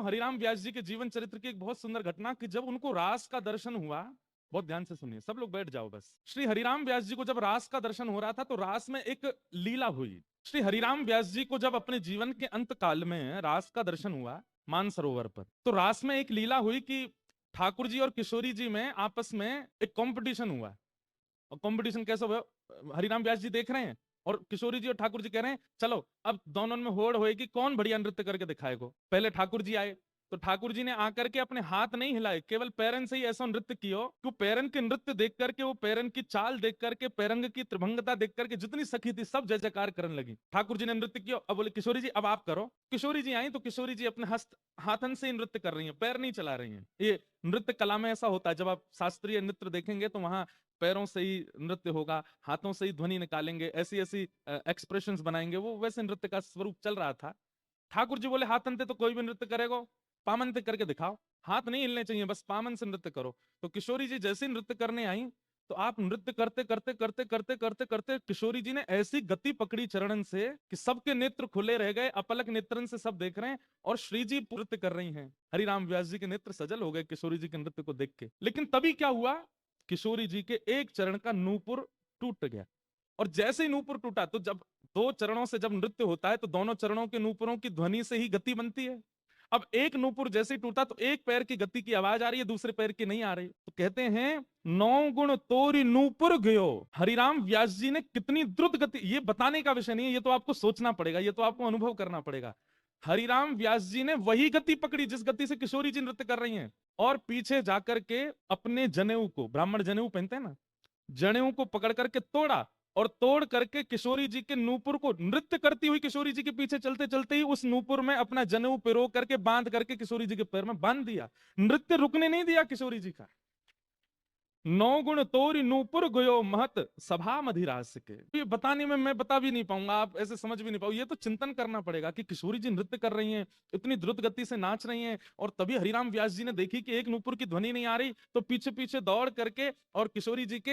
तो हरिराम व्यास जी के जीवन चरित्र की एक बहुत सुंदर घटना कि जब उनको रास का दर्शन हुआ, बहुत ध्यान से सुनिए, सब लोग बैठ जाओ बस। श्री हरिराम व्यास जी को जब रास का दर्शन हो रहा था तो रास में एक लीला हुई। श्री हरिराम व्यास जी को जब अपने जीवन के अंत काल में रास का दर्शन हुआ मानसरोवर पर, तो रास में एक लीला हुई कि ठाकुर जी और किशोरी जी में आपस में एक कंपटीशन हुआ। और कंपटीशन कैसा हुआ? हरिराम व्यास जी देख रहे हैं और किशोरी जी और ठाकुर जी कह रहे हैं चलो अब दोनों में होड़ होएगी कौन बढ़िया नृत्य करके दिखाएगा। पहले ठाकुर जी आए तो ठाकुर जी ने आकर के अपने हाथ नहीं हिलाए, केवल पैरन से ही ऐसा नृत्य किया कि वो पैरन के नृत्य देख करके, वो पैरन की चाल देख करके, पैरंग की त्रिभंगता देख करके जितनी सखी थी सब जय जयकार करने लगी। ठाकुर जी ने नृत्य किया, अब बोले किशोरी जी अब आप करो। किशोरी जी आई तो किशोरी जी अपने हस्त हाथन से ही नृत्य कर रही हैं, पैर नहीं चला रही हैं। ये नृत्य कला में ऐसा होता है, जब आप शास्त्रीय नृत्य देखेंगे तो वहां पैरों से ही नृत्य होगा, हाथों से ही ध्वनि निकालेंगे, ऐसी ऐसी एक्सप्रेशंस बनाएंगे, वो वैसे नृत्य का स्वरूप चल रहा था। ठाकुर जी बोले हाथ अंते तो कोई भी नृत्य करेगा, पामन ते करके दिखाओ, हाथ नहीं हिलने चाहिए, बस पामन से नृत्य करो। तो किशोरी जी जैसे ही नृत्य करने आई तो आप नृत्य करते करते करते करते करते करते किशोरी जी ने ऐसी गति पकड़ी चरणन से कि सबके नेत्र खुले रह गए, अपलक नेत्रन से सब देख रहे हैं और श्री जी नृत्य कर रही हैं। हरिराम व्यास जी के नेत्र सजल हो गए किशोरी जी के नृत्य को देख के। लेकिन तभी क्या हुआ, किशोरी जी के एक चरण का नूपुर टूट गया। और जैसे ही नूपुर टूटा, तो जब दो चरणों से जब नृत्य होता है तो दोनों चरणों के नूपुरों की ध्वनि से ही गति बनती है। अब एक नूपुर जैसे ही टूटा तो एक पैर की गति की आवाज आ रही है, दूसरे पैर की नहीं आ रही। तो कहते हैं नौ गुण तोरी नूपुर गयो। हरिराम व्यास जी ने कितनी द्रुत गति, ये बताने का विषय नहीं है, ये तो आपको सोचना पड़ेगा, ये तो आपको अनुभव करना पड़ेगा। हरिराम व्यास जी ने वही गति पकड़ी जिस गति से किशोरी जी नृत्य कर रही हैं, और पीछे जाकर के अपने जनेऊ को, ब्राह्मण जनेऊ पहनते हैं ना, जनेऊ को पकड़ करके तोड़ा और तोड़ करके किशोरी जी के नूपुर को, नृत्य करती हुई किशोरी जी के पीछे चलते चलते ही उस नूपुर में अपना जनेऊ पिरो करके बांध करके किशोरी जी के पैर में बांध दिया। नृत्य रुकने नहीं दिया किशोरी जी का। नौ गुण तोरी नूपुर गयो महत सभा मधिरास के। ये बताने में मैं बता भी नहीं पाऊंगा, आप ऐसे समझ भी नहीं पाओ। ये तो चिंतन करना पड़ेगा कि किशोरी जी नृत्य कर रही हैं, इतनी द्रुत गति से नाच रही हैं, और तभी हरिराम व्यास जी ने देखी कि एक नूपुर की ध्वनि नहीं आ रही, तो पीछे पीछे दौड़ करके और किशोरी जी के